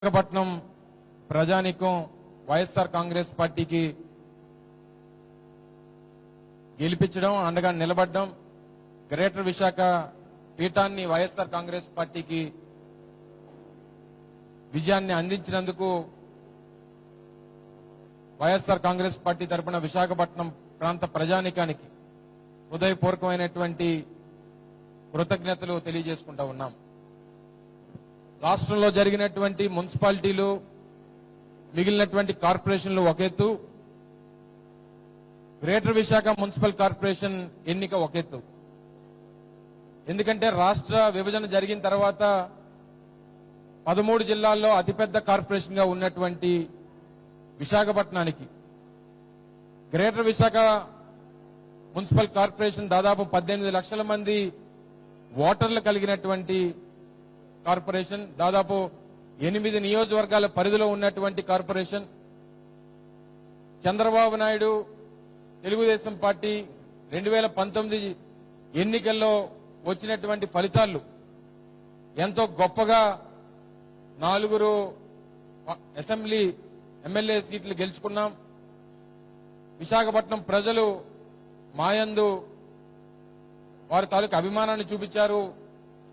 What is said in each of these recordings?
విశాఖపట్నం ప్రజానికం వైఎస్ఆర్ కాంగ్రెస్ పార్టీకి గెలిపించడం, అండగా నిలబడడం, గ్రేటర్ విశాఖ పీఠాన్ని వైఎస్ఆర్ కాంగ్రెస్ పార్టీకి విజయాన్ని అందించినందుకు వైఎస్ఆర్ కాంగ్రెస్ పార్టీ తరపున విశాఖపట్నం ప్రాంత ప్రజానికానికి హృదయపూర్వకమైనటువంటి కృతజ్ఞతలు తెలియజేసుకుంటా ఉన్నాం. రాష్ట్రంలో జరిగినటువంటి మున్సిపాలిటీలు, మిగిలినటువంటి కార్పొరేషన్లు ఒక ఎత్తు, గ్రేటర్ విశాఖ మున్సిపల్ కార్పొరేషన్ ఎన్నిక ఒక ఎత్తు. ఎందుకంటే రాష్ట్ర విభజన జరిగిన తర్వాత 13 జిల్లాల్లో అతిపెద్ద కార్పొరేషన్ గా ఉన్నటువంటి విశాఖపట్నానికి గ్రేటర్ విశాఖ మున్సిపల్ కార్పొరేషన్ దాదాపు 18 లక్షల మంది ఓటర్లు కలిగినటువంటి కార్పొరేషన్, దాదాపు 8 నియోజకవర్గాల పరిధిలో ఉన్నటువంటి కార్పొరేషన్. చంద్రబాబు నాయుడు తెలుగుదేశం పార్టీ 2019 ఎన్నికల్లో వచ్చినటువంటి ఫలితాలు ఎంతో గొప్పగా 4 అసెంబ్లీ ఎమ్మెల్యే సీట్లు గెలుచుకున్నాం. విశాఖపట్నం ప్రజలు మాయందు వారి తాలూకు అభిమానాన్ని చూపించారు,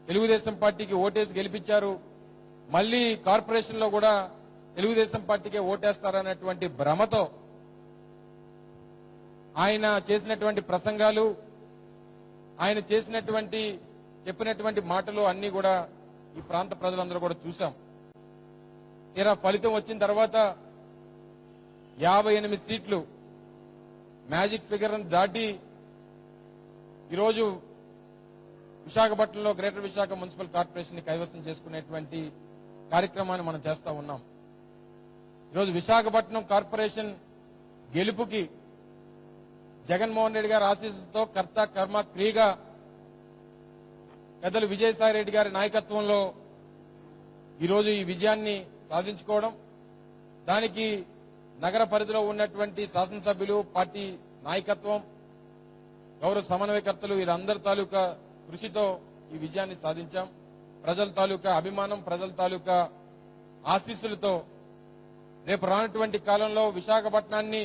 తెలుగుదేశం పార్టీకి ఓటేసి గెలిపించారు. మళ్లీ కార్పొరేషన్ లో కూడా తెలుగుదేశం పార్టీకే ఓటేస్తారనేటువంటి భ్రమతో ఆయన చేసినటువంటి ప్రసంగాలు, ఆయన చెప్పినటువంటి మాటలు అన్ని కూడా ఈ ప్రాంత ప్రజలందరూ కూడా చూశాం. తీరా ఫలితం వచ్చిన తర్వాత 58 సీట్లు మ్యాజిక్ ఫిగర్ దాటి ఈరోజు విశాఖపట్నంలో గ్రేటర్ విశాఖ మున్సిపల్ కార్పొరేషన్ ని కైవసం చేసుకునేటువంటి కార్యక్రమాన్ని మనం చేస్తా ఉన్నాం. ఈరోజు విశాఖపట్నం కార్పొరేషన్ గెలుపుకి జగన్మోహన్ రెడ్డి గారి ఆశీస్సుతో కర్త కర్మ క్రియగా పెద్దలు విజయసాయి రెడ్డి గారి నాయకత్వంలో ఈరోజు ఈ విజయాన్ని సాధించుకోవడం, దానికి నగర పరిధిలో ఉన్నటువంటి శాసనసభ్యులు, పార్టీ నాయకత్వం, గౌరవ సమన్వయకర్తలు వీరందరి తాలూకా కృషితో ఈ విజయాన్ని సాధించాం. ప్రజల తాలూకా అభిమానం, ప్రజల తాలూకా ఆశీస్సులతో రేపు రానటువంటి కాలంలో విశాఖపట్నాన్ని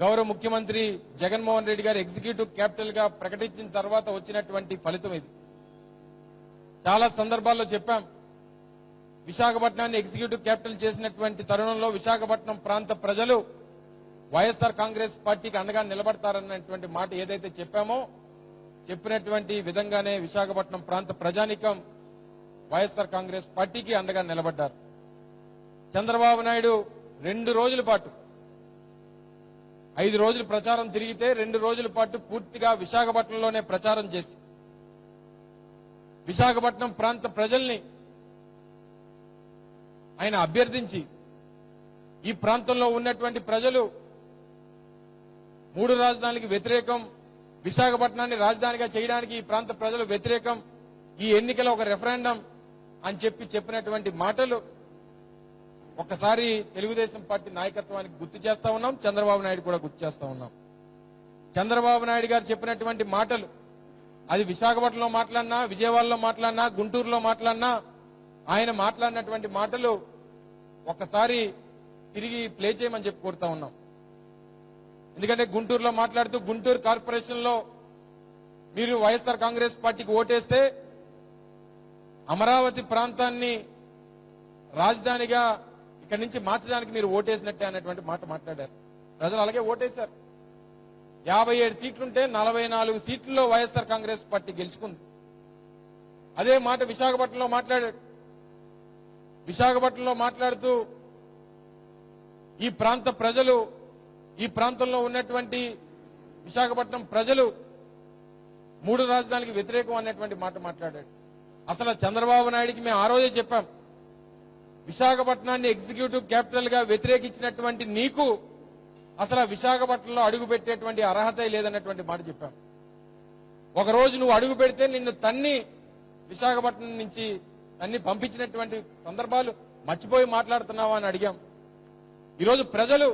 గౌరవ ముఖ్యమంత్రి జగన్మోహన్ రెడ్డి గారు ఎగ్జిక్యూటివ్ క్యాపిటల్ గా ప్రకటించిన తర్వాత వచ్చినటువంటి ఫలితం ఇది. చాలా సందర్భాల్లో చెప్పాం, విశాఖపట్నాన్ని ఎగ్జిక్యూటివ్ క్యాపిటల్ చేసినటువంటి తరుణంలో విశాఖపట్నం ప్రాంత ప్రజలు వైఎస్ఆర్ కాంగ్రెస్ పార్టీకి అండగా నిలబడతారన్నటువంటి మాట ఏదైతే చెప్పామో, చెప్పినటువంటి విధంగానే విశాఖపట్నం ప్రాంత ప్రజానికం వైఎస్ఆర్ కాంగ్రెస్ పార్టీకి అండగా నిలబడ్డారు. చంద్రబాబు నాయుడు 2 రోజుల పాటు 5 రోజులు ప్రచారం తిరిగితే 2 రోజుల పాటు పూర్తిగా విశాఖపట్నంలోనే ప్రచారం చేసి విశాఖపట్నం ప్రాంత ప్రజల్ని ఆయన అభ్యర్థించి, ఈ ప్రాంతంలో ఉన్నటువంటి ప్రజలు 3 రాజధానులకు వ్యతిరేకం, విశాఖపట్నాన్ని రాజధానిగా చేయడానికి ఈ ప్రాంత ప్రజలు వ్యతిరేకం, ఈ ఎన్నికల ఒక రెఫరెండం అని చెప్పినటువంటి మాటలు ఒక్కసారి తెలుగుదేశం పార్టీ నాయకత్వానికి గుర్తు చేస్తా ఉన్నాం, చంద్రబాబు నాయుడు కూడా గుర్తు చేస్తా ఉన్నాం. చంద్రబాబు నాయుడు గారు చెప్పినటువంటి మాటలు, అది విశాఖపట్నంలో మాట్లాడినా, విజయవాడలో మాట్లాడినా, గుంటూరులో మాట్లాడినా, ఆయన మాట్లాడినటువంటి మాటలు ఒక్కసారి తిరిగి ప్లే చేయమని చెప్పి కోరుతా ఉన్నాం. ఎందుకంటే గుంటూరులో మాట్లాడుతూ, గుంటూరు కార్పొరేషన్ లో మీరు వైఎస్ఆర్ కాంగ్రెస్ పార్టీకి ఓటేస్తే అమరావతి ప్రాంతాన్ని రాజధానిగా ఇక్కడి నుంచి మార్చడానికి మీరు ఓటేసినట్టే అనేటువంటి మాట మాట్లాడారు. ప్రజలు అలాగే ఓటేశారు. 57 సీట్లుంటే 44 సీట్లలో వైఎస్ఆర్ కాంగ్రెస్ పార్టీ గెలుచుకుంది. అదే మాట విశాఖపట్నంలో మాట్లాడాడు. విశాఖపట్నంలో మాట్లాడుతూ ఈ ప్రాంత ప్రజలు, ఈ ప్రాంతంలో ఉన్నటువంటి విశాఖపట్నం ప్రజలు 3 రాజధానులకు వ్యతిరేకం అనేటువంటి మాట మాట్లాడాడు. అసలు చంద్రబాబు నాయుడికి మేము ఆ రోజే చెప్పాం, విశాఖపట్నాన్ని ఎగ్జిక్యూటివ్ క్యాపిటల్ గా వ్యతిరేకించినటువంటి నీకు అసలు విశాఖపట్నంలో అడుగు పెట్టేటువంటి అర్హత లేదన్నటువంటి మాట చెప్పాం. ఒకరోజు నువ్వు అడుగు పెడితే నిన్ను తన్ని విశాఖపట్నం నుంచి అన్ని పంపించినటువంటి సందర్భాలు మర్చిపోయి మాట్లాడుతున్నావా అని అడిగాం. ఈరోజు ప్రజలు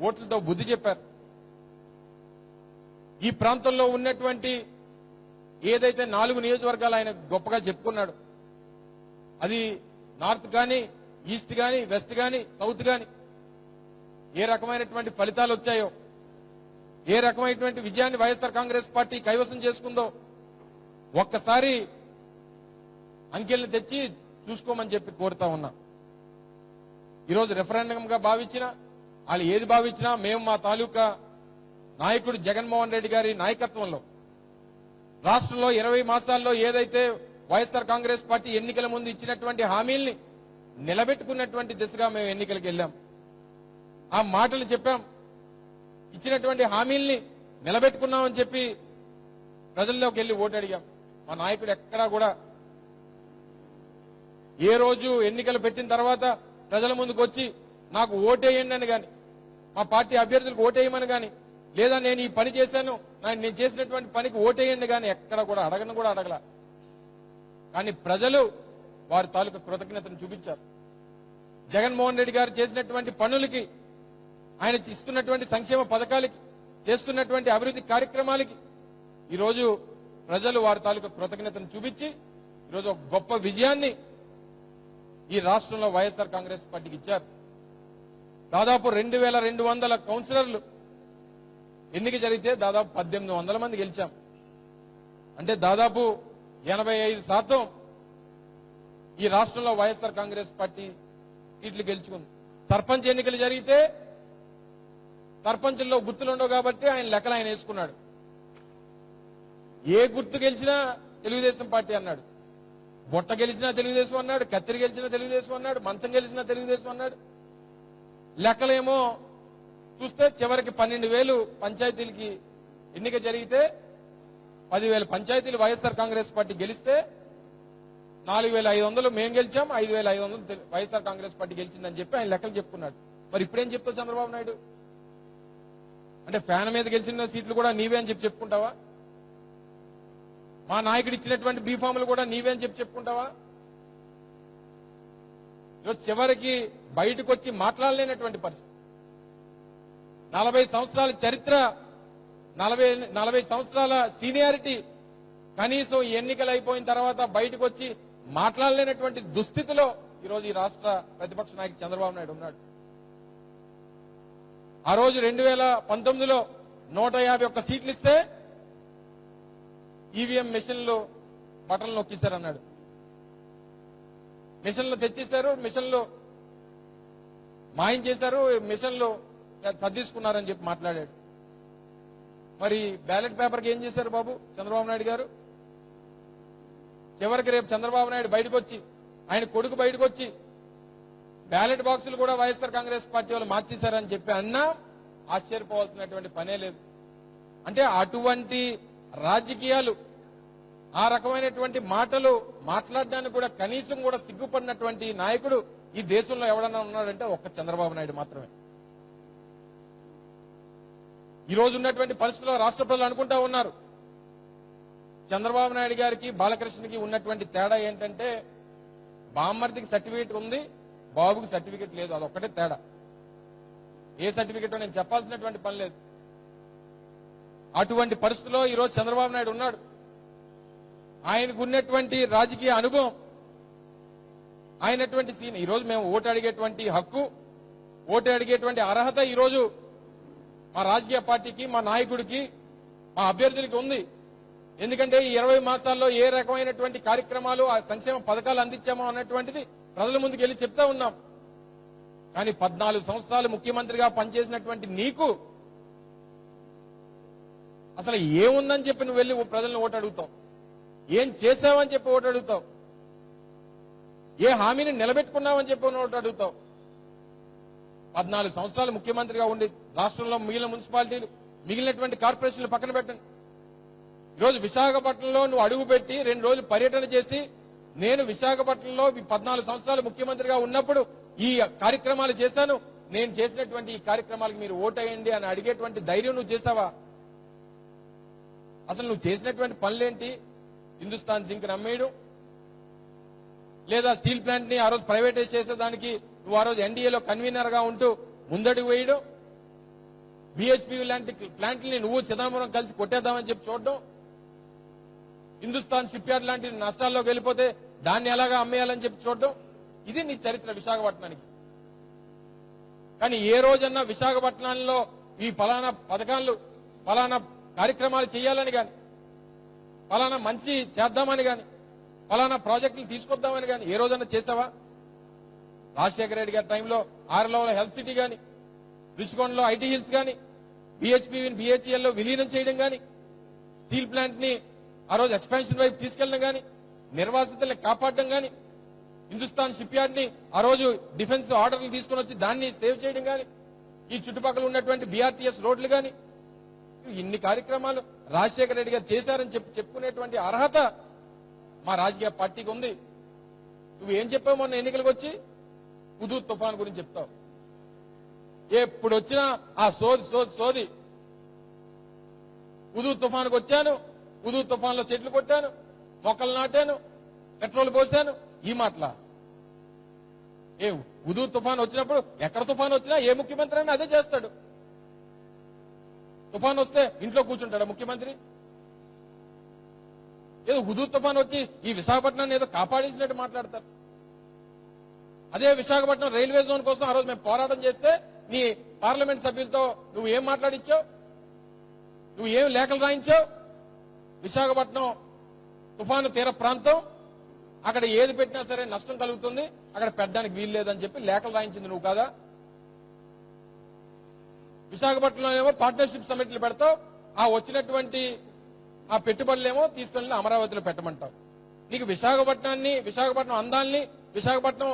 ఓట్లతో బుద్ధి చెప్పారు. ఈ ప్రాంతంలో ఉన్నటువంటి ఏదైతే 4 నియోజకవర్గాలు ఆయన గొప్పగా చెప్పుకున్నాడు, అది నార్త్ కానీ ఈస్ట్ గాని, వెస్ట్ గాని, సౌత్ గాని ఏ రకమైనటువంటి ఫలితాలు వచ్చాయో, ఏ రకమైనటువంటి విజయాన్ని వైఎస్ఆర్ కాంగ్రెస్ పార్టీ కైవసం చేసుకుందో ఒక్కసారి అంకెల్ని తెచ్చి చూసుకోమని చెప్పి కోరుతా ఉన్నా. ఈరోజు రెఫరెండంగా భావించినా, వాళ్ళు ఏది భావించినా మేము మా తాలూకా నాయకుడు జగన్మోహన్ రెడ్డి గారి నాయకత్వంలో రాష్ట్రంలో 20 మాసాల్లో ఏదైతే వైఎస్ఆర్ కాంగ్రెస్ పార్టీ ఎన్నికల ముందు ఇచ్చినటువంటి హామీల్ని నిలబెట్టుకున్నటువంటి దిశగా మేము ఎన్నికలకు వెళ్ళాం. ఆ మాటలు చెప్పాం, ఇచ్చినటువంటి హామీల్ని నిలబెట్టుకున్నామని చెప్పి ప్రజల్లోకి వెళ్లి ఓటు అడిగాం. మా నాయకుడు ఎక్కడా కూడా ఏ రోజు ఎన్నికలు పెట్టిన తర్వాత ప్రజల ముందుకు వచ్చి నాకు ఓటేయండి అని గాని, మా పార్టీ అభ్యర్థులకు ఓటేయమని గాని, లేదా నేను ఈ పని చేశాను, నేను చేసినటువంటి పనికి ఓటేయండి గాని ఎక్కడ కూడా అడగల. కానీ ప్రజలు వారి తాలూకు కృతజ్ఞతను చూపించారు. జగన్మోహన్ రెడ్డి గారు చేసినటువంటి పనులకి, ఆయన ఇస్తున్నటువంటి సంక్షేమ పథకాలకి, చేస్తున్నటువంటి అభివృద్ధి కార్యక్రమాలకి ఈరోజు ప్రజలు వారి తాలూకు కృతజ్ఞతను చూపించి ఈరోజు ఒక గొప్ప విజయాన్ని ఈ రాష్ట్రంలో వైఎస్ఆర్ కాంగ్రెస్ పార్టీకి ఇచ్చారు. దాదాపు 2200 కౌన్సిలర్లు ఎన్నిక జరిగితే దాదాపు 1800 మంది గెలిచాం. అంటే దాదాపు 85% ఈ రాష్ట్రంలో వైఎస్ఆర్ కాంగ్రెస్ పార్టీ సీట్లు గెలుచుకుంది. సర్పంచ్ ఎన్నికలు జరిగితే సర్పంచుల్లో గుర్తులుండవు కాబట్టి ఆయన లెక్కలు ఆయన వేసుకున్నాడు. ఏ గుర్తు గెలిచినా తెలుగుదేశం పార్టీ అన్నాడు, బొట్ట గెలిచినా తెలుగుదేశం అన్నాడు, కత్తిరి గెలిచినా తెలుగుదేశం అన్నాడు, మంచం గెలిచినా తెలుగుదేశం అన్నాడు. లెక్కలేమో చూస్తే చివరికి 12,000 పంచాయతీలకి ఎన్నిక జరిగితే 10,000 పంచాయతీలు వైఎస్ఆర్ కాంగ్రెస్ పార్టీ గెలిస్తే 4,500 మేము గెలిచాం, 5,500 వైఎస్ఆర్ కాంగ్రెస్ పార్టీ గెలిచిందని చెప్పి ఆయన లెక్కలు చెప్పుకున్నాడు. మరి ఇప్పుడేం చెప్తావు చంద్రబాబు నాయుడు? అంటే ఫ్యాన్ మీద గెలిచిన సీట్లు కూడా నీవే అని చెప్పి చెప్పుకుంటావా? మా నాయకుడు ఇచ్చినటువంటి బీఫాములు కూడా నీవే అని చెప్పి చెప్పుకుంటావా? ఈరోజు చివరికి బయటకు వచ్చి మాట్లాడలేనటువంటి పరిస్థితి. 40 సంవత్సరాల చరిత్ర, 40 సంవత్సరాల సీనియారిటీ, కనీసం ఎన్నికలు అయిపోయిన తర్వాత బయటకు వచ్చి మాట్లాడలేనటువంటి దుస్థితిలో ఈరోజు ఈ రాష్ట్ర ప్రతిపక్ష నాయకుడు చంద్రబాబు నాయుడు ఉన్నాడు. ఆ రోజు 2019లో 151 సీట్లు ఇస్తే ఈవీఎం మిషన్లు బటన్లు నొక్కిస్తారన్నాడు. మిషన్లు తెచ్చిస్తారు, మిషన్లు మాయం చేశారు, మిషన్లు సర్దిసుకున్నారని చెప్పి మాట్లాడాడు. మరి బ్యాలెట్ పేపర్కి ఏం చేశారు బాబు చంద్రబాబు నాయుడు గారు? చివరికి రేపు చంద్రబాబు నాయుడు బయటకు వచ్చి, ఆయన కొడుకు బయటకు వచ్చి బ్యాలెట్ బాక్సులు కూడా వైఎస్ఆర్ కాంగ్రెస్ పార్టీ వాళ్ళు మార్చేశారని చెప్పి అన్నా ఆశ్చర్యపోవాల్సినటువంటి పనే లేదు. అంటే అటువంటి రాజకీయాలు, ఆ రకమైనటువంటి మాటలు మాట్లాడడానికి కూడా కనీసం కూడా సిగ్గుపడినటువంటి నాయకుడు ఈ దేశంలో ఎవడన్నా ఉన్నాడంటే ఒక్క చంద్రబాబు నాయుడు మాత్రమే. ఈ రోజు ఉన్నటువంటి పరిస్థితుల్లో రాష్ట్ర ప్రజలు అనుకుంటా ఉన్నారు, చంద్రబాబు నాయుడు గారికి బాలకృష్ణకి ఉన్నటువంటి తేడా ఏంటంటే బామ్మర్దికి సర్టిఫికేట్ ఉంది, బాబుకి సర్టిఫికేట్ లేదు. అదొక్కటే తేడా. ఏ సర్టిఫికేట్ నేను చెప్పాల్సినటువంటి పని లేదు. అటువంటి పరిస్థితుల్లో ఈరోజు చంద్రబాబు నాయుడు ఉన్నాడు. ఆయనకు ఉన్నటువంటి రాజకీయ అనుభవం, ఆయనటువంటి సీన్, ఈరోజు మేము ఓటు అడిగేటువంటి హక్కు, ఓటు అడిగేటువంటి అర్హత ఈరోజు మా రాజకీయ పార్టీకి, మా నాయకుడికి, మా అభ్యర్థులకి ఉంది. ఎందుకంటే ఈ 20 మాసాల్లో ఏ రకమైనటువంటి కార్యక్రమాలు, ఆ సంక్షేమ పథకాలు అందించామో అన్నటువంటిది ప్రజల ముందుకు వెళ్ళి చెప్తా ఉన్నాం. కానీ 14 సంవత్సరాలు ముఖ్యమంత్రిగా పనిచేసినటువంటి నీకు అసలు ఏముందని చెప్పి నువ్వు వెళ్ళి ప్రజలను ఓటు అడుగుతావు? ఏం చేసావని చెప్పి ఓటు అడుగుతావు? ఏ హామీని నిలబెట్టుకున్నావని చెప్పి ఓటు అడుగుతావు? 14 సంవత్సరాలు ముఖ్యమంత్రిగా ఉండి రాష్ట్రంలో మిగిలిన మున్సిపాలిటీలు, మిగిలినటువంటి కార్పొరేషన్లు పక్కన పెట్టండి. ఈరోజు విశాఖపట్నంలో నువ్వు అడుగుపెట్టి 2 రోజులు పర్యటన చేసి, నేను విశాఖపట్నంలో 14 సంవత్సరాలు ముఖ్యమంత్రిగా ఉన్నప్పుడు ఈ కార్యక్రమాలు చేశాను, నేను చేసినటువంటి ఈ కార్యక్రమాలకు మీరు ఓటేయండి అని అడిగేటువంటి ధైర్యం నువ్వు చేశావా? అసలు నువ్వు చేసినటువంటి పనులేంటి? హిందుస్థాన్ జింక్ అమ్మేయడం, లేదా స్టీల్ ప్లాంట్ ని ఆ రోజు ప్రైవేటైజ్ చేసేదానికి నువ్వు ఆ రోజు ఎన్డీఏలో కన్వీనర్ గా ఉంటూ ముందడుగు వేయడం, బీహెచ్పీ లాంటి ప్లాంట్ని నువ్వు చిదంబరం కలిసి కొట్టేద్దామని చెప్పి చూడడం, హిందుస్థాన్ షిప్ యార్డ్ లాంటి నష్టాల్లోకి వెళ్ళిపోతే దాన్ని ఎలాగా అమ్మేయాలని చెప్పి చూడడం, ఇది నీ చరిత్ర విశాఖపట్నానికి. కానీ ఏ రోజన్నా విశాఖపట్నంలో ఈ ఫలానా పథకాలు ఫలానా కార్యక్రమాలు చేయాలని గాని, ఫలానా మంచి చేద్దామని గాని, ఫలానా ప్రాజెక్టులు తీసుకొద్దామని గాని ఏ రోజన్నా చేసావా? రాజశేఖర రెడ్డి గారి టైంలో ఆరులో హెల్త్ సిటీ గాని, రిషికొండలో ఐటీ హిల్స్ గాని, బిహెచ్పిని బిహెచ్ఎల్ లో విలీనం చేయడం గాని, స్టీల్ ప్లాంట్ ని ఆ రోజు ఎక్స్పాన్షన్ వైపు తీసుకెళ్లడం గాని, నిర్వాసితుల్ని కాపాడడం గాని, హిందుస్థాన్ షిప్ యార్డ్ ని ఆ రోజు డిఫెన్స్ ఆర్డర్లు తీసుకుని వచ్చి దాన్ని సేవ్ చేయడం గాని, ఈ చుట్టుపక్కల ఉన్నటువంటి బీఆర్టీఎస్ రోడ్లు గాని, ఇన్ని కార్యక్రమాలు రాజశేఖర రెడ్డి గారు చేశారని చెప్పుకునేటువంటి అర్హత మా రాజకీయ పార్టీకి ఉంది. నువ్వేం చెప్పావు మొన్న ఎన్నికలకు వచ్చి? హుదూద్ తుఫాన్ గురించి చెప్తావు. ఎప్పుడు వచ్చినా ఆ సోది హుదూద్ తుఫాన్కి వచ్చాను, హుదూద్ తుఫాన్లో చెట్లు కొట్టాను, మొక్కలు నాటాను, పెట్రోల్ పోసాను, ఈ మాటలా? ఏ హుదూద్ తుఫాన్ వచ్చినప్పుడు ఎక్కడ తుఫాన్ వచ్చినా ఏ ముఖ్యమంత్రి అయినా అదే చేస్తాడు. తుఫాన్ వస్తే ఇంట్లో కూర్చుంటాడా ముఖ్యమంత్రి? ఏదో హుదూద్ తుఫాన్ వచ్చి ఈ విశాఖపట్నాన్ని ఏదో కాపాడేసినట్టు మాట్లాడతారు. అదే విశాఖపట్నం రైల్వే జోన్ కోసం ఆ రోజు మేము పోరాటం చేస్తే నీ పార్లమెంట్ సభ్యులతో నువ్వు ఏం మాట్లాడించావు? నువ్వు ఏం లేఖలు రాయించావు? విశాఖపట్నం తుఫాను తీర ప్రాంతం, అక్కడ ఏది పెట్టినా సరే నష్టం కలుగుతుంది, అక్కడ పెట్టడానికి వీలు లేదని చెప్పి లేఖలు రాయించింది నువ్వు కాదా? విశాఖపట్నంలోనేమో పార్ట్నర్షిప్ సమిట్లు పెడతావు, ఆ వచ్చినటువంటి ఆ పెట్టుబడులేమో తీసుకెళ్లి అమరావతిలో పెట్టమంటావు. నీకు విశాఖపట్నం అందాల్ని, విశాఖపట్నం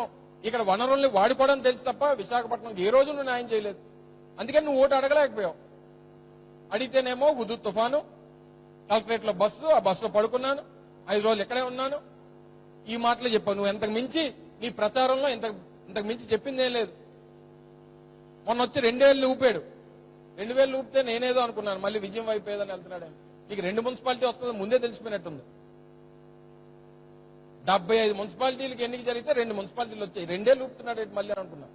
ఇక్కడ వనరుల్ని వాడుకోవడం తెలుసు తప్ప విశాఖపట్నం ఏ రోజు నువ్వు న్యాయం చేయలేదు. అందుకని నువ్వు ఓటు అడగలేకపోయావు. అడిగితేనేమో హుదూద్ తుఫాను, కలెక్టరేట్ లో బస్సు, ఆ బస్సులో పడుకున్నాను, 5 రోజులు ఇక్కడే ఉన్నాను, ఈ మాటలు చెప్పావు. నువ్వు ఎంతకు మించి నీ ప్రచారంలో ఇంతకు మించి చెప్పిందేం లేదు. మొన్న వచ్చి 2000 ఊపాడు. 2000 ఊపితే నేనేదో అనుకున్నాను, మళ్ళీ విజయం వైపు ఏదని వెళ్తున్నాడు. నీకు 2 మున్సిపాలిటీ వస్తుందో ముందే తెలిసిపోయినట్టుంది. 75 మున్సిపాలిటీలకు ఎన్నిక జరిగితే 2 మున్సిపాలిటీలు వచ్చాయి. 2 ఏళ్ళు ఊపుతున్నాడు మళ్ళీ అని అనుకున్నా.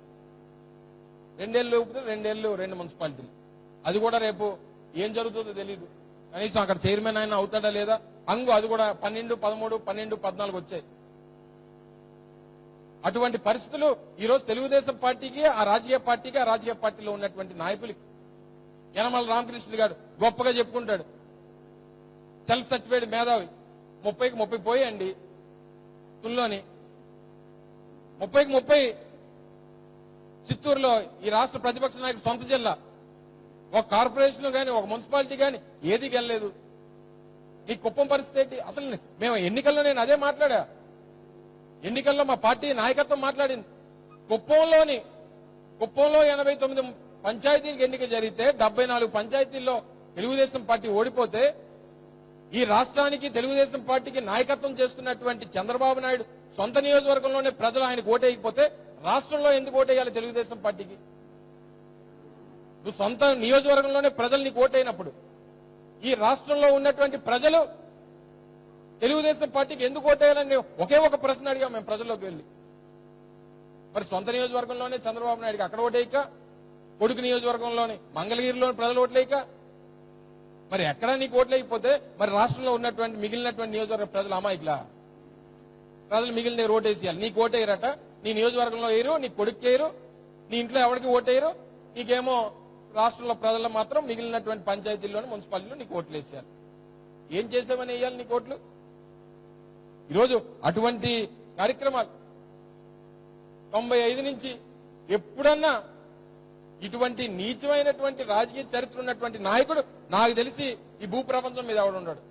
2 ఏళ్ళు ఊపితే 2 ఏళ్ళు 2 మున్సిపాలిటీలు. అది కూడా రేపు ఏం జరుగుతుందో తెలియదు. కనీసం అక్కడ చైర్మన్ ఆయన అవుతాడా లేదా అంగు, అది కూడా 12, 13, 12, 14 వచ్చాయి. అటువంటి పరిస్థితులు ఈ రోజు తెలుగుదేశం పార్టీకి, ఆ రాజకీయ పార్టీలో ఉన్నటువంటి నాయకులకి. యనమల రామకృష్ణ గారు గొప్పగా చెప్పుకుంటాడు, సెల్ఫ్ సర్టిఫైడ్ మేధావి. 30కి 30 పోయండి తుల్లోని, 30కి 30 చిత్తూరులో ఈ రాష్ట్ర ప్రతిపక్ష నాయకుడు సొంత జిల్లా. ఒక కార్పొరేషన్ గాని, ఒక మున్సిపాలిటీ గాని ఏది గెలలేదు. నీ కుప్పం పరిస్థితి ఏంటి? అసలు మేము ఎన్నికల్లో నేను అదే మాట్లాడా. ఎన్నికల్లో మా పార్టీ నాయకత్వం మాట్లాడింది. కుప్పంలో 89 పంచాయతీలకు ఎన్నిక జరిగితే 74 పంచాయతీల్లో తెలుగుదేశం పార్టీ ఓడిపోతే, ఈ రాష్ట్రానికి తెలుగుదేశం పార్టీకి నాయకత్వం చేస్తున్నటువంటి చంద్రబాబు నాయుడు సొంత నియోజకవర్గంలోనే ప్రజలు ఆయనకు ఓటేయకపోతే రాష్ట్రంలో ఎందుకు ఓటేయాలి తెలుగుదేశం పార్టీకి? నువ్వు సొంత నియోజకవర్గంలోనే ప్రజలు నీకు ఓటైనప్పుడు ఈ రాష్ట్రంలో ఉన్నటువంటి ప్రజలు తెలుగుదేశం పార్టీకి ఎందుకు ఓటేయాలని ఒకే ఒక ప్రశ్న అడిగా మేము ప్రజల్లోకి వెళ్ళి. మరి సొంత నియోజకవర్గంలోనే చంద్రబాబు నాయుడుకి అక్కడ ఓటేయక, కొడుకు నియోజకవర్గంలోని మంగళగిరిలోని ప్రజలు ఓట్లేయక, మరి ఎక్కడ నీకు ఓట్లేకపోతే మరి రాష్ట్రంలో ఉన్నటువంటి మిగిలినటువంటి నియోజకవర్గ ప్రజలు అమాయకులా? ప్రజలు మిగిలిన ఓటేసేయాలి. నీకు ఓటేయరట, నీ నియోజకవర్గంలో వేయరు, నీ కొడుకు వేయరు, నీ ఇంట్లో ఎవరికి ఓటేయరు, నీకేమో రాష్ట్రంలో ప్రజలు మాత్రం మిగిలినటువంటి పంచాయతీల్లోని మున్సిపాలిటీలో నీకు ఓట్లు వేసేయాలి. ఏం చేసామని వేయాలి నీకు ఓట్లు? ఈరోజు అటువంటి కార్యక్రమాలు 95 నుంచి ఎప్పుడన్నా ఇటువంటి నీచమైనటువంటి రాజకీయ చరిత్ర ఉన్నటువంటి నాయకుడు నాకు తెలిసి ఈ భూప్రపంచం మీద ఎవడున్నాడు.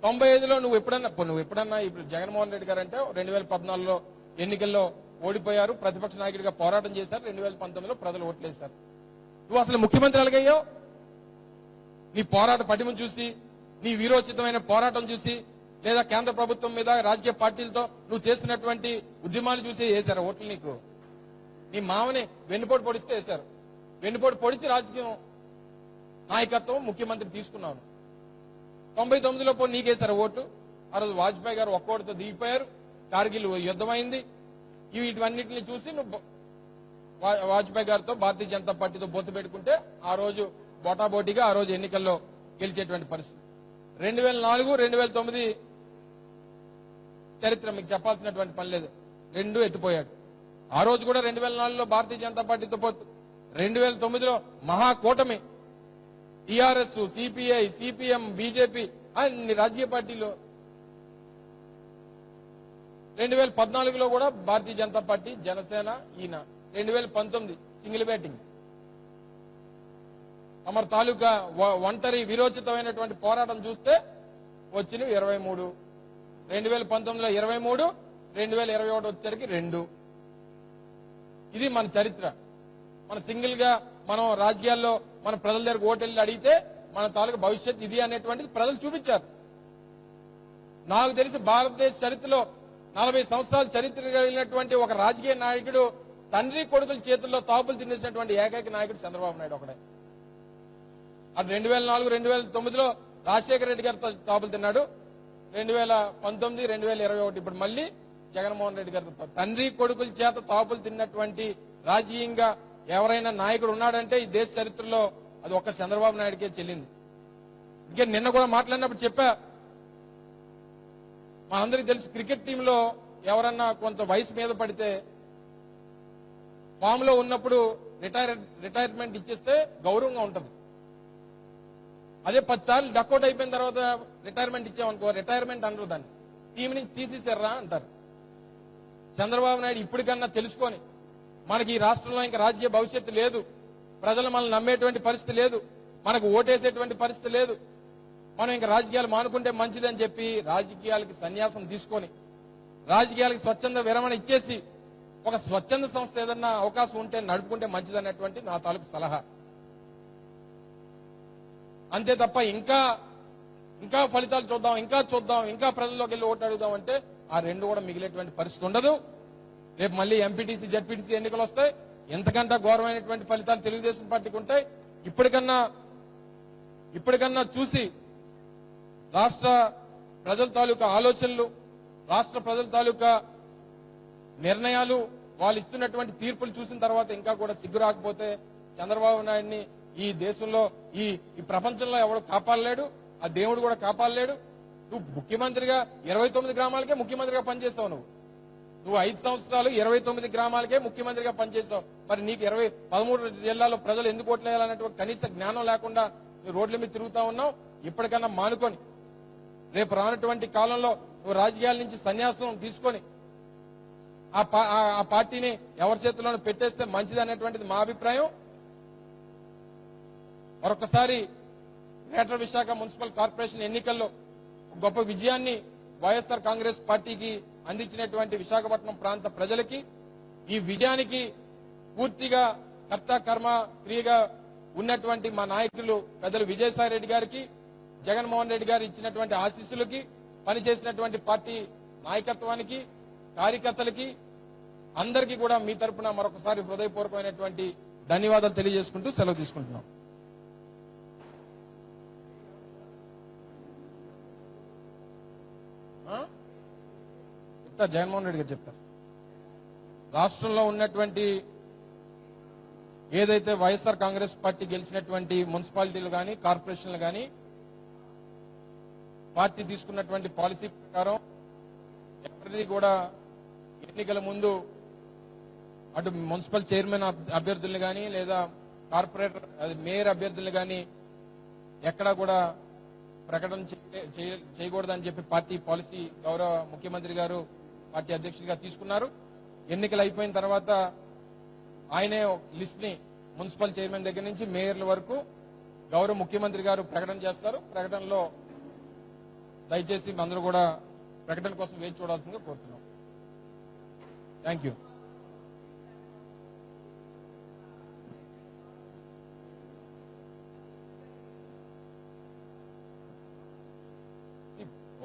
95లో నువ్వు ఎప్పుడన్నా ఇప్పుడు జగన్మోహన్ రెడ్డి గారు అంటే 2014లో ఎన్నికల్లో ఓడిపోయారు, ప్రతిపక్ష నాయకుడిగా పోరాటం చేశారు, 2019లో ప్రజలు ఓట్లేశారు. నువ్వు అసలు ముఖ్యమంత్రి ఎలాగయ్యావు? నీ పోరాట పటిమ చూసి, నీ వీరోచితమైన పోరాటం చూసి, లేదా కేంద్ర ప్రభుత్వం మీద రాజకీయ పార్టీలతో నువ్వు చేస్తున్నటువంటి ఉద్యమాలు చూసి వేశారు ఓట్లు నీకు. నీ మామని వెన్నుపోటు పొడిస్తే వేశారు. వెన్నుపోటు పొడిచి రాజకీయం నాయకత్వం ముఖ్యమంత్రి తీసుకున్నావు. 99లో నీకేశారు ఓటు. ఆ రోజు వాజ్పేయి గారు ఒక్కోటితో దిగిపోయారు, కార్గిల్ యుద్ధమైంది. వీటన్నిటిని చూసి నువ్వు వాజ్పేయి గారితో భారతీయ జనతా పార్టీతో బొత్తు పెట్టుకుంటే ఆ రోజు బోటాబోటీగా ఆ రోజు ఎన్నికల్లో గెలిచేటువంటి పరిస్థితి. 2004, 2009 చరిత్ర మీకు చెప్పాల్సినటువంటి పని లేదు. రెండు ఎత్తిపోయాడు. ఆ రోజు కూడా 2004లో భారతీయ జనతా పార్టీతో పోతూ 2009లో మహాకూటమి టీఆర్ఎస్, సిపిఐ, సిపిఎం, బీజేపీ అన్ని రాజకీయ పార్టీలు 2014లో కూడా భారతీయ జనతా పార్టీ, జనసేన, ఈయన 2019 సింగిల్ బ్యాటింగ్. తమ తాలూకా ఒంటరి విరోచితమైనటువంటి పోరాటం చూస్తే వచ్చినవి 23, 2019లో 23, 2021 వచ్చేసరికి 2. ఇది మన చరిత్ర. మన సింగిల్ గా మనం రాజకీయాల్లో మన ప్రజల దగ్గర ఓటెళ్ళి అడిగితే మన తాలూకా భవిష్యత్ ఇది అనేటువంటిది ప్రజలు చూపించారు. నాకు తెలిసి భారతదేశ చరిత్రలో 40 సంవత్సరాల చరిత్ర కలిగినటువంటి ఒక రాజకీయ నాయకుడు తండ్రి కొడుకుల చేతుల్లో తాపులు తినేసినటువంటి ఏకైక నాయకుడు చంద్రబాబు నాయుడు ఒకడే. అటు 2004, 2009లో రాజశేఖర రెడ్డి గారు తాపులు తిన్నాడు. 2019, 2021 ఇప్పుడు మళ్ళీ జగన్మోహన్ రెడ్డి గారితో తండ్రి కొడుకుల చేత తాపులు తిన్నటువంటి రాజకీయంగా ఎవరైనా నాయకుడు ఉన్నాడంటే ఈ దేశ చరిత్రలో అది ఒక్క చంద్రబాబు నాయుడికే చెల్లింది. ఇంకే నిన్న కూడా మాట్లాడినప్పుడు చెప్పా, మనందరికీ తెలుసు క్రికెట్ టీంలో ఎవరన్నా కొంత వయసు మీద పడితే ఫామ్ లో ఉన్నప్పుడు రిటైర్మెంట్ ఇచ్చేస్తే గౌరవంగా ఉంటుంది. అదే 10 సార్లు డక్అౌట్ అయిపోయిన తర్వాత రిటైర్మెంట్ ఇచ్చామనుకో రిటైర్మెంట్ అనరు, దాన్ని టీం నుంచి తీసేసారా అంటారు. చంద్రబాబు నాయుడు ఇప్పటికన్నా తెలుసుకొని మనకి ఈ రాష్ట్రంలో ఇంకా రాజకీయ భవిష్యత్తు లేదు, ప్రజలు మనల్ని నమ్మేటువంటి పరిస్థితి లేదు, మనకు ఓటేసేటువంటి పరిస్థితి లేదు, మనం ఇంకా రాజకీయాలు మానుకుంటే మంచిదని చెప్పి రాజకీయాలకి సన్యాసం తీసుకొని రాజకీయాలకి స్వచ్ఛంద విరమణ ఇచ్చేసి ఒక స్వచ్ఛంద సంస్థ ఏదన్నా అవకాశం ఉంటే నడుపుకుంటే మంచిదన్నటువంటి నా తాలూకు సలహా. అంతే తప్ప ఇంకా ఫలితాలు చూద్దాం, ఇంకా ప్రజల్లోకి వెళ్ళి ఓటు అడుగుదాం అంటే ఆ రెండు కూడా మిగిలేటువంటి పరిస్థితి ఉండదు. రేపు మళ్ళీ ఎంపీటీసీ, జడ్పీటీసీ ఎన్నికలు వస్తాయి. ఎంతకంటే ఘోరమైనటువంటి ఫలితాలు తెలుగుదేశం పార్టీకి ఉంటాయి. ఇప్పటికన్నా చూసి రాష్ట్ర ప్రజల తాలూకా ఆలోచనలు, రాష్ట్ర ప్రజల తాలూకా నిర్ణయాలు, వాళ్ళు ఇస్తున్నటువంటి తీర్పులు చూసిన తర్వాత ఇంకా కూడా సిగ్గు రాకపోతే చంద్రబాబు నాయుడిని ఈ దేశంలో ఈ ప్రపంచంలో ఎవడు కాపాడలేడు, ఆ దేవుడు కూడా కాపాడలేడు. నువ్వు ముఖ్యమంత్రిగా 29 గ్రామాలకే ముఖ్యమంత్రిగా పనిచేసావు. నువ్వు 5 సంవత్సరాలు 29 గ్రామాలకే ముఖ్యమంత్రిగా పనిచేసావు. మరి నీకు 13 జిల్లాలో ప్రజలు ఎందుకు ఓట్లేయాలనేటువంటి కనీస జ్ఞానం లేకుండా నువ్వు రోడ్ల మీద తిరుగుతా ఉన్నావు. ఇప్పటికన్నా మానుకొని రేపు రానటువంటి కాలంలో నువ్వు రాజకీయాల నుంచి సన్యాసం తీసుకొని ఆ పార్టీని ఎవరి చేతుల్లోనూ పెట్టేస్తే మంచిది అనేటువంటిది మా అభిప్రాయం. మరొకసారి గ్రేటర్ విశాఖ మున్సిపల్ కార్పొరేషన్ ఎన్నికల్లో గొప్ప విజయాన్ని వైఎస్ఆర్ కాంగ్రెస్ పార్టీకి అందించినటువంటి విశాఖపట్నం ప్రాంత ప్రజలకి, ఈ విజయానికి పూర్తిగా కర్త కర్మ క్రియగా ఉన్నటువంటి మా నాయకులు పెద్దలు విజయసాయి రెడ్డి గారికి, జగన్మోహన్ రెడ్డి గారు ఇచ్చినటువంటి ఆశీస్సులకి, పనిచేసినటువంటి పార్టీ నాయకత్వానికి, కార్యకర్తలకి అందరికీ కూడా మీ తరపున మరొకసారి హృదయపూర్వకమైనటువంటి ధన్యవాదాలు తెలియజేసుకుంటూ సెలవు తీసుకుంటున్నాం. జగన్మోహన్ రెడ్డి గారు చెప్తారు. రాష్ట్రంలో ఉన్నటువంటి ఏదైతే వైఎస్ఆర్ కాంగ్రెస్ పార్టీ గెలిచినటువంటి మున్సిపాలిటీలు గాని, కార్పొరేషన్లు గాని పార్టీ తీసుకున్నటువంటి పాలసీ ప్రకారం ఎవరిది కూడా ఎన్నికల ముందు అటు మున్సిపల్ చైర్మన్ అభ్యర్థుల్ని గాని లేదా కార్పొరేటర్ మేయర్ అభ్యర్థుల్ని గాని ఎక్కడా కూడా ప్రకటన చేయకూడదని చెప్పి పార్టీ పాలసీ గౌరవ ముఖ్యమంత్రి గారు పార్టీ అధ్యక్షుడిగా తీసుకున్నారు. ఎన్నికలు అయిపోయిన తర్వాత ఆయనే లిస్ట్ ని మున్సిపల్ చైర్మన్ దగ్గర నుంచి మేయర్ల వరకు గౌరవ ముఖ్యమంత్రి గారు ప్రకటన చేస్తారు. ప్రకటనలో దయచేసి అందరూ కూడా ప్రకటన కోసం వేచి చూడాల్సిందిగా కోరుతున్నాం. Thank you.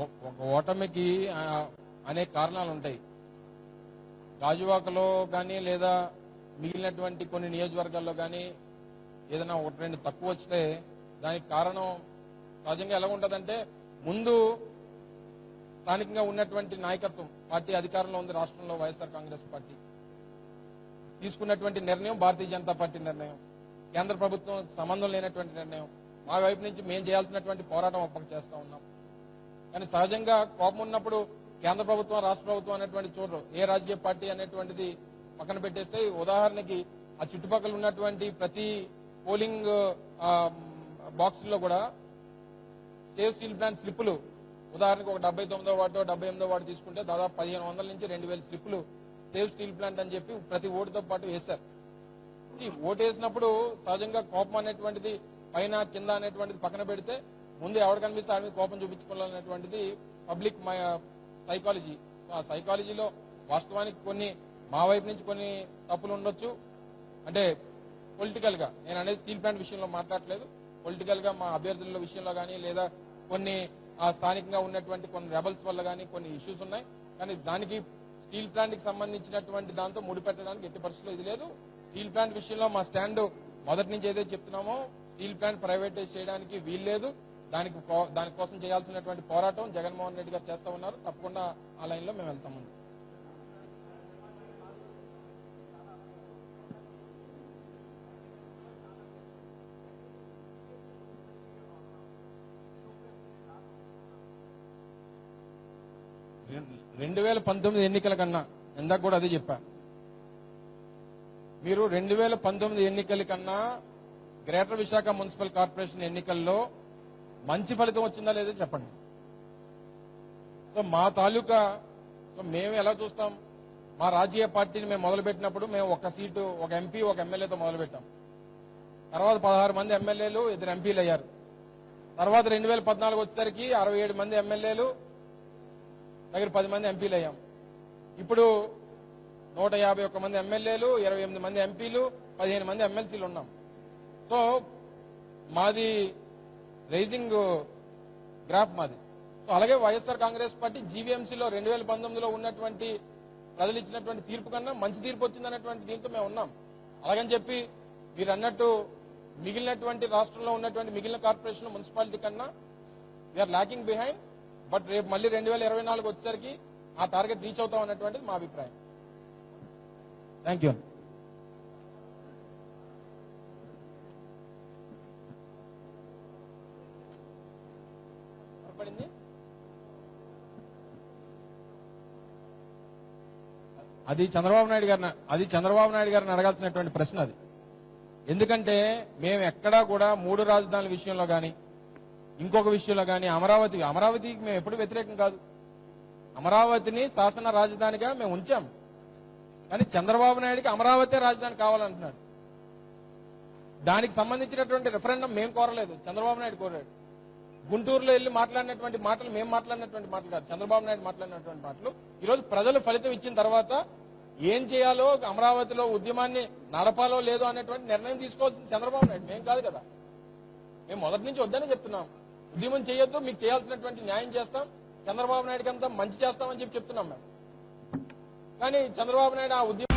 ఒక ఓటమికి అనేక కారణాలు ఉంటాయి. గాజువాకలో కానీ లేదా మిగిలినటువంటి కొన్ని నియోజకవర్గాల్లో కానీ ఏదైనా 1-2 తక్కువ వస్తే దానికి కారణం సహజంగా ఎలా ఉంటుందంటే, ముందు స్థానికంగా ఉన్నటువంటి నాయకత్వం, పార్టీ అధికారంలో ఉంది రాష్ట్రంలో వైఎస్ఆర్ కాంగ్రెస్ పార్టీ తీసుకున్నటువంటి నిర్ణయం భారతీయ జనతా పార్టీ నిర్ణయం, కేంద్ర ప్రభుత్వం సంబంధం లేనటువంటి నిర్ణయం. మా వైపు నుంచి మేము చేయాల్సినటువంటి పోరాటం ఒప్పక చేస్తా ఉన్నాం. కానీ సహజంగా కోపం ఉన్నప్పుడు కేంద్ర ప్రభుత్వం రాష్ట్ర ప్రభుత్వం అనేటువంటి చూడరు. ఏ రాజకీయ పార్టీ అనేటువంటిది పక్కన పెట్టేస్తే ఉదాహరణకి ఆ చుట్టుపక్కల ఉన్నటువంటి ప్రతి పోలింగ్ బాక్సుల్లో కూడా సేవ్ స్టీల్ ప్లాంట్ స్లిప్పులు ఉదాహరణకు ఒక 79వ వార్డు 78వ వార్డు తీసుకుంటే దాదాపు 1500 నుంచి 2000 స్లిప్పులు సేవ్ స్టీల్ ప్లాంట్ అని చెప్పి ప్రతి ఓటుతో పాటు వేశారు. ఈ ఓటు వేసినప్పుడు సహజంగా కోపం అనేటువంటిది పైన కింద అనేటువంటిది పక్కన పెడితే ముందు ఎవరు కనిపిస్తే ఆడి మీద కోపం చూపించుకోవాలనేటువంటిది పబ్లిక్ సైకాలజీ. ఆ సైకాలజీలో వాస్తవానికి కొన్ని మా వైపు నుంచి కొన్ని తప్పులు ఉండొచ్చు. అంటే పొలిటికల్ గా నేను అనేది స్టీల్ ప్లాంట్ విషయంలో మాట్లాడలేదు. పొలిటికల్ గా మా అభ్యర్థుల విషయంలో కానీ లేదా కొన్ని స్థానికంగా ఉన్నటువంటి కొన్ని రెబల్స్ వల్ల కానీ కొన్ని ఇష్యూస్ ఉన్నాయి. కానీ దానికి స్టీల్ ప్లాంట్ కి సంబంధించినటువంటి దాంతో ముడిపెట్టడానికి ఎట్టి పరిస్థితుల్లో ఇది లేదు. స్టీల్ ప్లాంట్ విషయంలో మా స్టాండ్ మొదటి నుంచి ఏదైతే చెప్తున్నామో స్టీల్ ప్లాంట్ ప్రైవేటైజ్ చేయడానికి వీల్లేదు. దానికోసం చేయాల్సినటువంటి పోరాటం జగన్మోహన్ రెడ్డి గారు చేస్తా ఉన్నారు. తప్పకుండా ఆ లైన్ లో మేము వెళ్తాము. 2019 ఎన్నికల కన్నా ఇందాక కూడా అదే చెప్పా. మీరు 2019 ఎన్నికల కన్నా గ్రేటర్ విశాఖ మున్సిపల్ కార్పొరేషన్ ఎన్నికల్లో మంచి ఫలితం వచ్చిందా లేదో చెప్పండి. సో మా తాలూకా మేము ఎలా చూస్తాం, మా రాజకీయ పార్టీని మేము మొదలుపెట్టినప్పుడు మేము ఒక సీటు ఒక ఎంపీ ఒక ఎమ్మెల్యేతో మొదలుపెట్టాం. తర్వాత 16 మంది ఎమ్మెల్యేలు 2 ఎంపీలు అయ్యారు. తర్వాత 2014 వచ్చేసరికి 67 మంది ఎమ్మెల్యేలు దగ్గర 10 మంది ఎంపీలు అయ్యాం. ఇప్పుడు 151 మంది ఎమ్మెల్యేలు 28 మంది ఎంపీలు 15 మంది ఎమ్మెల్సీలు ఉన్నాం. సో మాది రైజింగ్ గ్రాఫ్ మాది. సో అలాగే వైఎస్ఆర్ కాంగ్రెస్ పార్టీ జీవీఎంసీలో 2019లో ఉన్నటువంటి ప్రజలు ఇచ్చినటువంటి తీర్పు కన్నా మంచి తీర్పు వచ్చిందన్నటువంటి దీంతో మేము ఉన్నాం. అలాగని చెప్పి మీరు అన్నట్టు మిగిలినటువంటి రాష్ట్రంలో ఉన్నటువంటి మిగిలిన కార్పొరేషన్ మున్సిపాలిటీ కన్నా వీఆర్ ల్యాకింగ్ బిహైండ్. బట్ రేపు మళ్ళీ 2024 వచ్చేసరికి ఆ టార్గెట్ రీచ్ అవుతాం అన్నటువంటిది మా అభిప్రాయం. Thank you. అది చంద్రబాబు నాయుడు గారిని అడగాల్సినటువంటి ప్రశ్న అది. ఎందుకంటే మేము ఎక్కడా కూడా 3 రాజధానుల విషయంలో కానీ ఇంకొక విషయంలో కానీ అమరావతికి మేము ఎప్పుడు వ్యతిరేకం కాదు. అమరావతిని శాసన రాజధానిగా మేము ఉంచాం. కానీ చంద్రబాబు నాయుడికి అమరావతి రాజధాని కావాలంటున్నాడు. దానికి సంబంధించినటువంటి రెఫరెండం మేము కోరలేదు, చంద్రబాబు నాయుడు కోరాడు. గుంటూరులో వెళ్ళి మాట్లాడినటువంటి మాటలు మేము మాట్లాడినటువంటి మాటలు కాదు, చంద్రబాబు నాయుడు మాట్లాడినటువంటి మాటలు. ఈరోజు ప్రజలు ఫలితం ఇచ్చిన తర్వాత ఏం చేయాలో, అమరావతిలో ఉద్యమాన్ని నడపాలో లేదో అనేటువంటి నిర్ణయం తీసుకోవాల్సింది చంద్రబాబు నాయుడు, మేము కాదు కదా. మేము మొదటి నుంచి వద్దనే చెప్తున్నాం, ఉద్యమం చేయొద్దు, మీకు చేయాల్సినటువంటి న్యాయం చేస్తాం, చంద్రబాబు నాయుడుకి అంతా మంచి చేస్తామని చెప్తున్నాం మేము. కానీ చంద్రబాబు నాయుడు ఆ ఉద్యమం